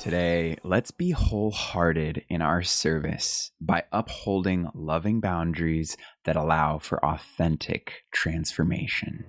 Today, let's be wholehearted in our service by upholding loving boundaries that allow for authentic transformation.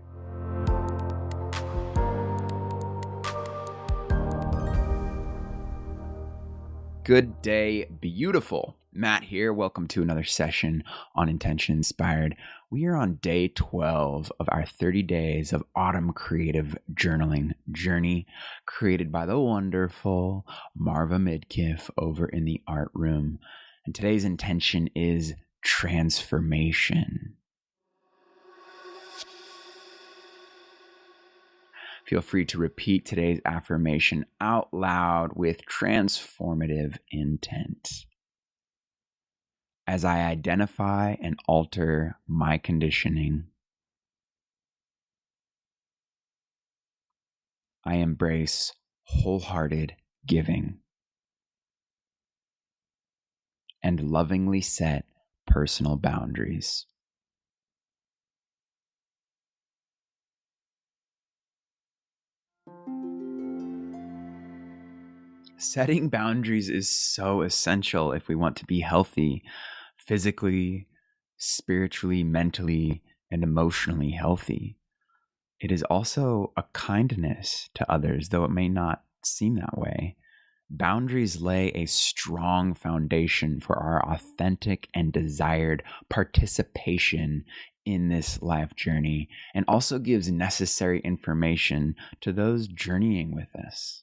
Good day, beautiful. Matt here. Welcome to another session on Intention Inspired. We are on day 12 of our 30 days of autumn creative journaling journey created by the wonderful Marva Midkiff over in the art room. And today's intention is transformation. Feel free to repeat today's affirmation out loud with transformative intent. As I identify and alter my conditioning, I embrace wholehearted giving and lovingly set personal boundaries. Setting boundaries is so essential if we want to be healthy, physically, spiritually, mentally, and emotionally healthy. It is also a kindness to others, though it may not seem that way. Boundaries lay a strong foundation for our authentic and desired participation in this life journey, and also gives necessary information to those journeying with us.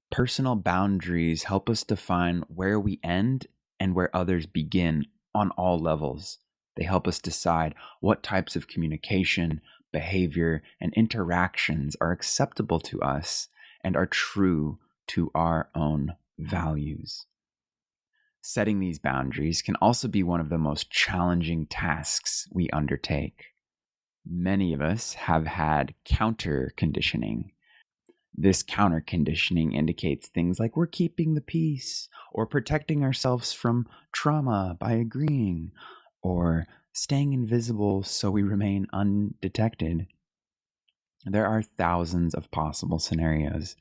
Personal boundaries help us define where we end and where others begin on all levels. They help us decide what types of communication, behavior, and interactions are acceptable to us and are true to our own values. Setting these boundaries can also be one of the most challenging tasks we undertake. Many of us have had counter conditioning. This counter conditioning indicates things like we're keeping the peace, or protecting ourselves from trauma by agreeing, or staying invisible so we remain undetected. There are thousands of possible scenarios.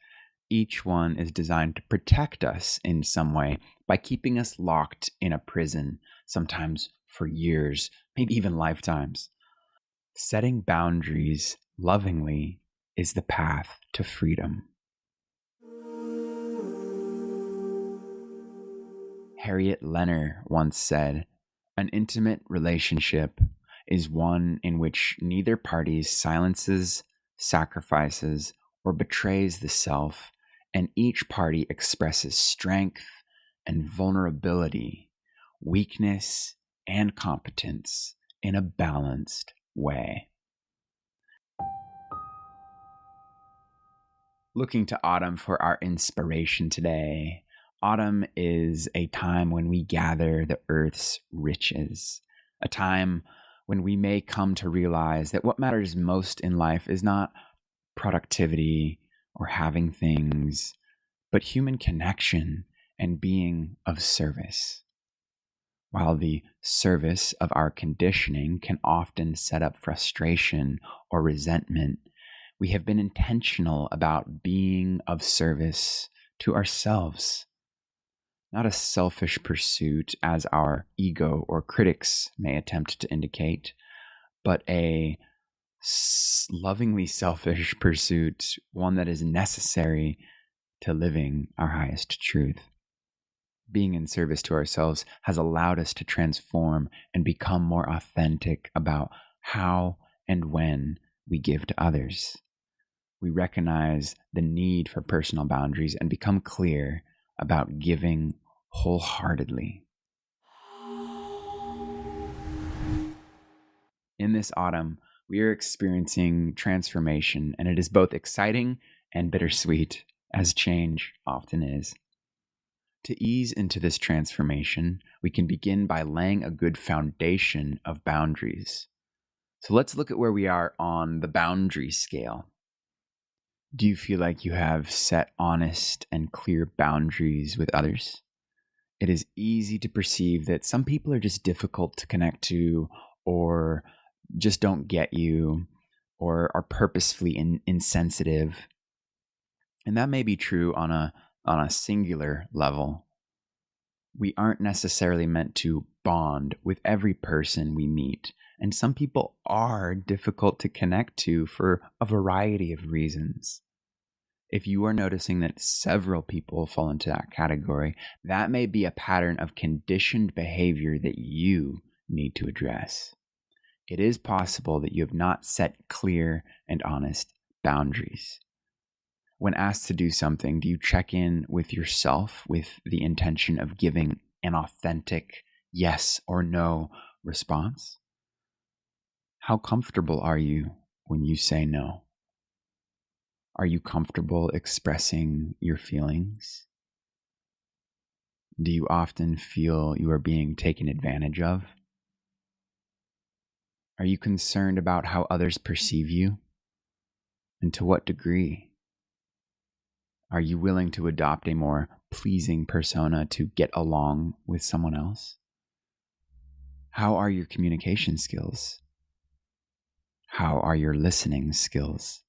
Each one is designed to protect us in some way by keeping us locked in a prison, sometimes for years, maybe even lifetimes. Setting boundaries lovingly is the path to freedom. Harriet Lenner once said, "An intimate relationship is one in which neither party silences, sacrifices, or betrays the self, and each party expresses strength and vulnerability, weakness and competence in a balanced way." Looking to autumn for our inspiration today. Autumn is a time when we gather the earth's riches, a time when we may come to realize that what matters most in life is not productivity or having things, but human connection and being of service. While the service of our conditioning can often set up frustration or resentment, we have been intentional about being of service to ourselves. Not a selfish pursuit as our ego or critics may attempt to indicate, but a lovingly selfish pursuit, one that is necessary to living our highest truth. Being in service to ourselves has allowed us to transform and become more authentic about how and when we give to others. We recognize the need for personal boundaries and become clear about giving wholeheartedly. In this autumn, we are experiencing transformation, and it is both exciting and bittersweet, as change often is. To ease into this transformation, we can begin by laying a good foundation of boundaries. So let's look at where we are on the boundary scale. Do you feel like you have set honest and clear boundaries with others? It is easy to perceive that some people are just difficult to connect to, or just don't get you, or are purposefully insensitive. And that may be true on a on a singular level. We aren't necessarily meant to bond with every person we meet, and some people are difficult to connect to for a variety of reasons. If you are noticing that several people fall into that category, that may be a pattern of conditioned behavior that you need to address. It is possible that you have not set clear and honest boundaries. When asked to do something, do you check in with yourself with the intention of giving an authentic yes or no response? How comfortable are you when you say no? Are you comfortable expressing your feelings? Do you often feel you are being taken advantage of? Are you concerned about how others perceive you? And to what degree? Are you willing to adopt a more pleasing persona to get along with someone else? How are your communication skills? How are your listening skills?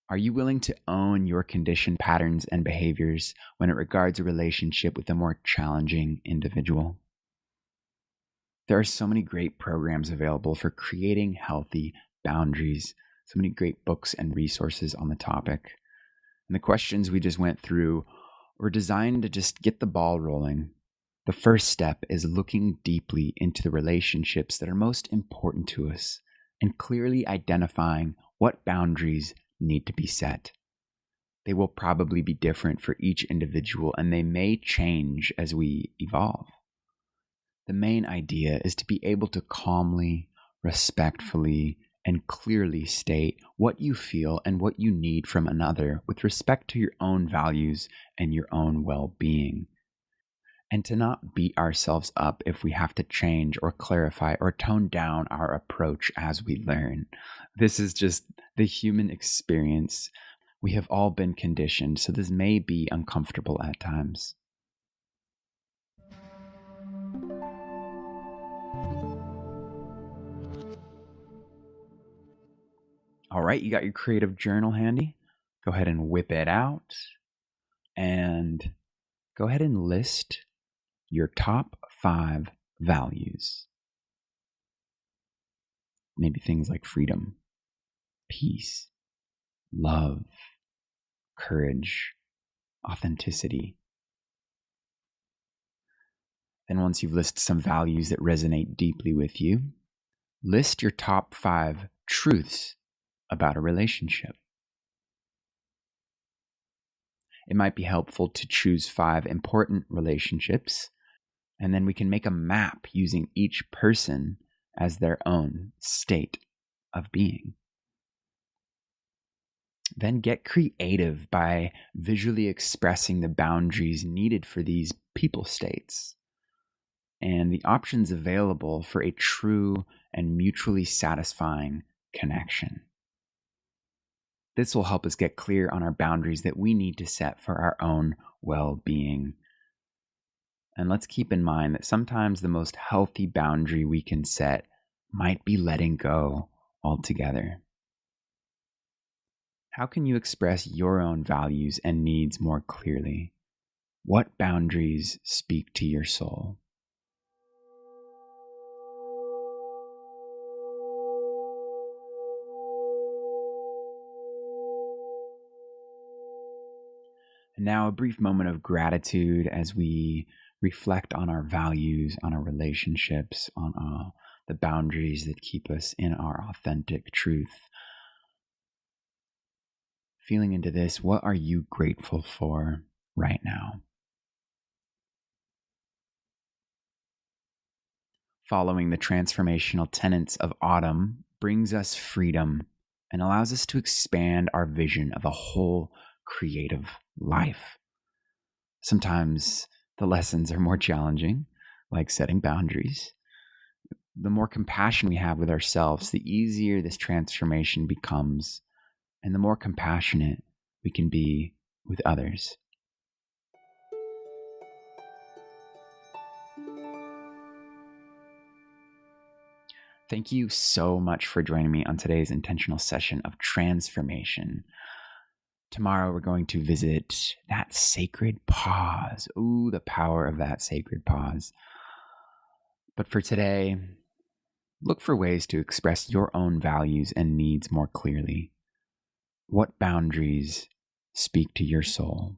Are you willing to own your conditioned patterns and behaviors when it regards a relationship with a more challenging individual? There are so many great programs available for creating healthy boundaries, so many great books and resources on the topic. And the questions we just went through were designed to just get the ball rolling. The first step is looking deeply into the relationships that are most important to us and clearly identifying what boundaries need to be set. They will probably be different for each individual, and they may change as we evolve. The main idea is to be able to calmly, respectfully, and clearly state what you feel and what you need from another with respect to your own values and your own well-being. And to not beat ourselves up if we have to change or clarify or tone down our approach as we learn. This is just the human experience. We have all been conditioned, so this may be uncomfortable at times. All right, you got your creative journal handy? Go ahead and whip it out and go ahead and list your top 5 values. Maybe things like freedom, peace, love, courage, authenticity. Then once you've listed some values that resonate deeply with you, list your top 5 truths about a relationship. It might be helpful to choose 5 important relationships, and then we can make a map using each person as their own state of being. Then get creative by visually expressing the boundaries needed for these people states and the options available for a true and mutually satisfying connection. This will help us get clear on our boundaries that we need to set for our own well-being. And let's keep in mind that sometimes the most healthy boundary we can set might be letting go altogether. How can you express your own values and needs more clearly? What boundaries speak to your soul? And now a brief moment of gratitude as we reflect on our values, on our relationships, on the boundaries that keep us in our authentic truth. Feeling into this, what are you grateful for right now? Following the transformational tenets of autumn brings us freedom and allows us to expand our vision of a whole creative life. Sometimes the lessons are more challenging, like setting boundaries. The more compassion we have with ourselves, the easier this transformation becomes, and the more compassionate we can be with others. Thank you so much for joining me on today's intentional session of transformation. Tomorrow we're going to visit that sacred pause. Ooh, the power of that sacred pause. But for today, look for ways to express your own values and needs more clearly. What boundaries speak to your soul?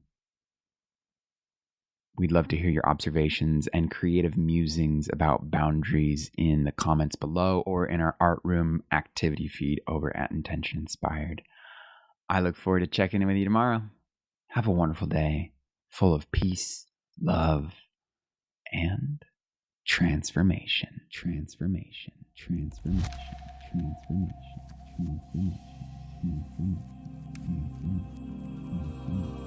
We'd love to hear your observations and creative musings about boundaries in the comments below or in our art room activity feed over at Intention Inspired. I look forward to checking in with you tomorrow. Have a wonderful day full of peace, love, and transformation. Transformation. Transformation. Transformation. Transformation. Transformation. Transformation.